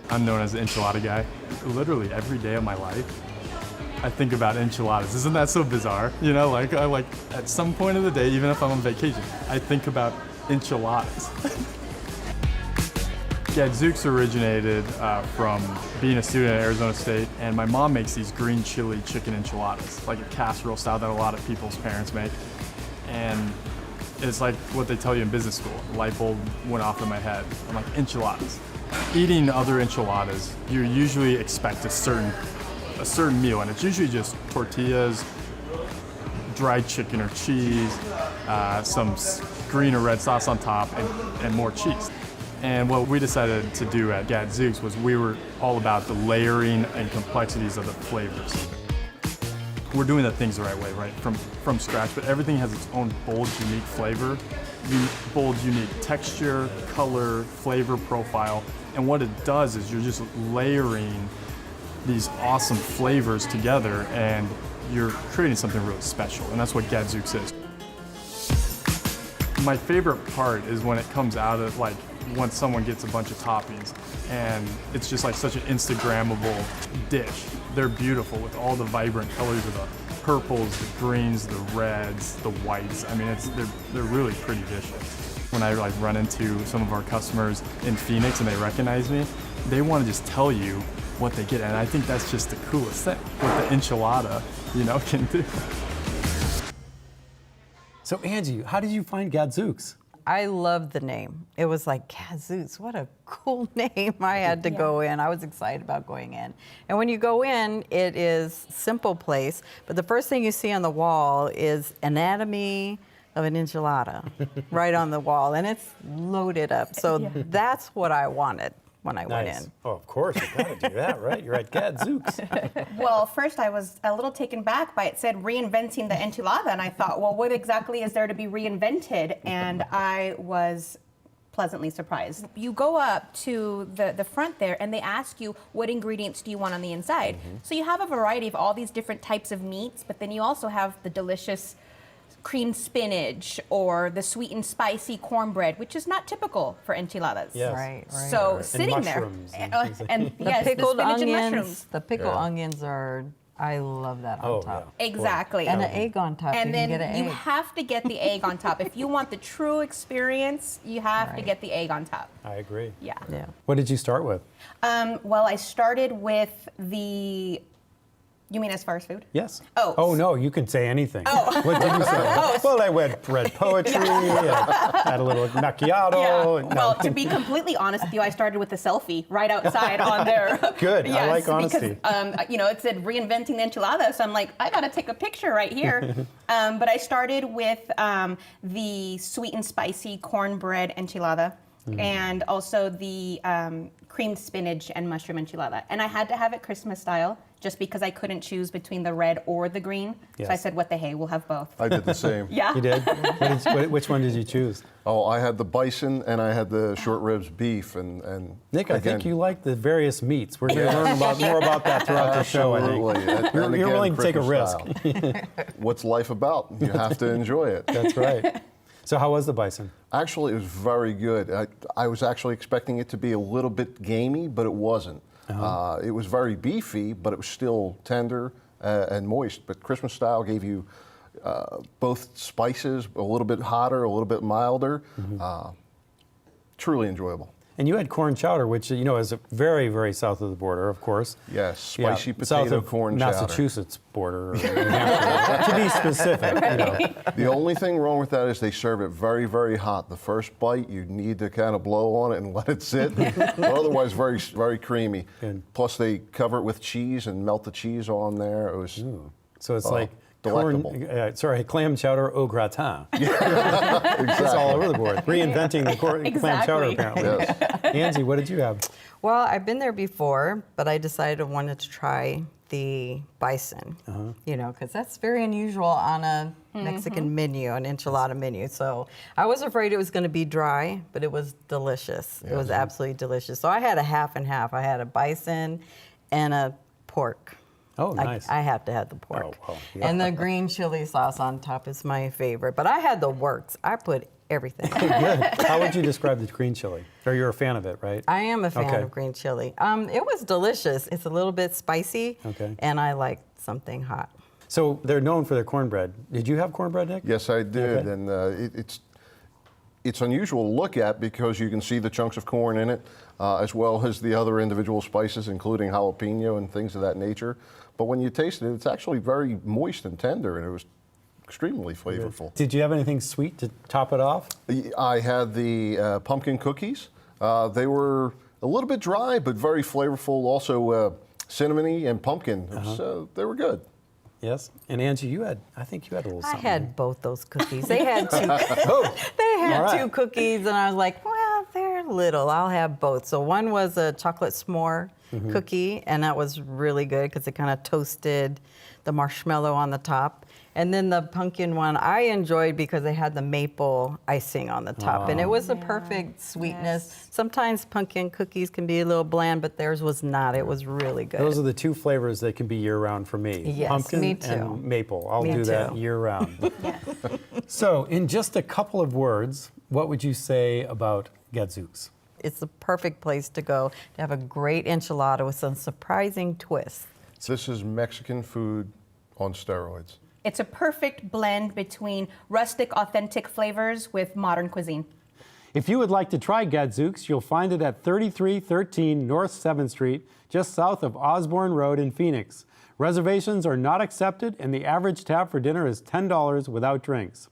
I'm known as the enchilada guy. Literally every day of my life, I think about enchiladas. Isn't that so bizarre? You know, like at some point of the day, even if I'm on vacation, I think about enchiladas. Gadzooks originated from being a student at Arizona State, and my mom makes these green chili chicken enchiladas, like a casserole style that a lot of people's parents make. And it's like what they tell you in business school. The light bulb went off in my head. I'm like, enchiladas. Eating other enchiladas, you usually expect a certain meal, and it's usually just tortillas, dried chicken or cheese, some green or red sauce on top, and more cheese. And what we decided to do at Gadzooks was we were all about the layering and complexities of the flavors. We're doing the things the right way, right, from scratch, but everything has its own bold, unique flavor, bold, unique texture, color, flavor profile. And what it does is you're just layering these awesome flavors together, and you're creating something really special, and that's what Gadzooks is. My favorite part is when it comes out of, like, once someone gets a bunch of toppings, and it's just like such an Instagrammable dish. They're beautiful with all the vibrant colors of the purples, the greens, the reds, the whites. I mean, they're really pretty dishes. When I like run into some of our customers in Phoenix and they recognize me, they want to just tell you what they get, and I think that's just the coolest thing, what the enchilada, you know, can do. So Angie, how did you find Gadzooks? I loved the name. It was like, Gadzooks, what a cool name. I had to go in. I was excited about going in. And when you go in, it is a simple place, but the first thing you see on the wall is anatomy of an enchilada right on the wall, and it's loaded up. So that's what I wanted when I went in. Oh, of course, you gotta do that, right? You're at Gadzooks. Well, first I was a little taken back by it said reinventing the enchilada, and I thought, well, what exactly is there to be reinvented? And I was pleasantly surprised. You go up to the front there, and they ask you, what ingredients do you want on the inside? So you have a variety of all these different types of meats, but then you also have the delicious creamed spinach or the sweet and spicy cornbread, which is not typical for enchiladas. Yes. Right. So And sitting there, mushrooms and The yes, pickled the spinach and onions, mushrooms. the pickled onions are, I love that on top. Exactly. And an egg on top. And you then can get an you egg. have to get the egg on top. If you want the true experience, you have to get the egg on top. I agree. Yeah. What did you start with? Well, I started with the. You mean as far as food? Yes. Oh. Oh no, you can say anything. Oh. What did you say? Well, I read poetry, and had a little macchiato. Yeah. Well, to be completely honest with you, I started with a selfie right outside on there. Good. Yes, I like honesty. Because, you know, it said reinventing the enchilada, so I'm like, I gotta take a picture right here. But I started with the sweet and spicy cornbread enchilada, and also the creamed spinach and mushroom enchilada. And I had to have it Christmas style, just because I couldn't choose between the red or the green. Yes. So I said, what the hey, we'll have both. I did the same. Yeah. You did? Which one did you choose? Oh, I had the bison and I had the short ribs beef and Nick, I think again, you like the various meats. We're going to learn more about that throughout the show, I think. Absolutely. And You're again, willing to take a risk. Christmas style. What's life about? You have to enjoy it. That's right. So how was the bison? Actually, it was very good. I was actually expecting it to be a little bit gamey, but it wasn't. It was very beefy, but it was still tender and moist. But Christmas style gave you both spices, a little bit hotter, a little bit milder. Truly enjoyable. And you had corn chowder, which, you know, is very, very south of the border, of course. Yes, spicy south potato of corn chowder. Massachusetts border, or New Hampshire, to be specific. You know. The only thing wrong with that is they serve it very, very hot. The first bite, you need to kind of blow on it and let it sit. But otherwise, very, very creamy. Good. Plus, they cover it with cheese and melt the cheese on there. It was So it's like delectable. clam chowder au gratin. Exactly. It's all over the board. Reinventing the clam chowder, apparently. Yes. Angie, what did you have? Well, I've been there before, but I decided I wanted to try the bison, you know, because that's very unusual on a Mexican menu, an enchilada menu. So I was afraid it was going to be dry, but it was delicious. It was absolutely delicious. So I had a half and half. I had a bison and a pork. Oh, nice. I have to have the pork. Oh, yeah. And the green chili sauce on top is my favorite. But I had the works. I put everything. Good. How would you describe the green chili? Or you're a fan of it, right? I am a fan Okay. of green chili. It was delicious. It's a little bit spicy, Okay. and I like something hot. So they're known for their cornbread. Did you have cornbread, Nick? Yes, I did, Okay. and it's unusual to look at because you can see the chunks of corn in it, as well as the other individual spices, including jalapeno and things of that nature. But when you taste it, it's actually very moist and tender, and it was extremely flavorful. Did you have anything sweet to top it off? I had the pumpkin cookies. They were a little bit dry, but very flavorful. Also, cinnamony and pumpkin. They were good. Yes. And Angie, I think you had a little I something. had both those cookies. They had two. Oh, They had All right. two cookies, and I was like, well, they're little. I'll have both. So one was a chocolate s'more cookie, and that was really good because it kind of toasted the marshmallow on the top. And then the pumpkin one I enjoyed because they had the maple icing on the top, and it was a perfect sweetness. Yes. Sometimes pumpkin cookies can be a little bland, but theirs was not. It was really good. those are the two flavors that can be year-round for me. Yes, Pumpkin me too. and maple. I'll Me do that too. year-round. So, in just a couple of words, what would you say about Gadzooks? It's the perfect place to go to have a great enchilada with some surprising twists. This is Mexican food on steroids. It's a perfect blend between rustic, authentic flavors with modern cuisine. If you would like to try Gadzooks, you'll find it at 3313 North 7th Street, just south of Osborne Road in Phoenix. Reservations are not accepted, and the average tab for dinner is $10 without drinks.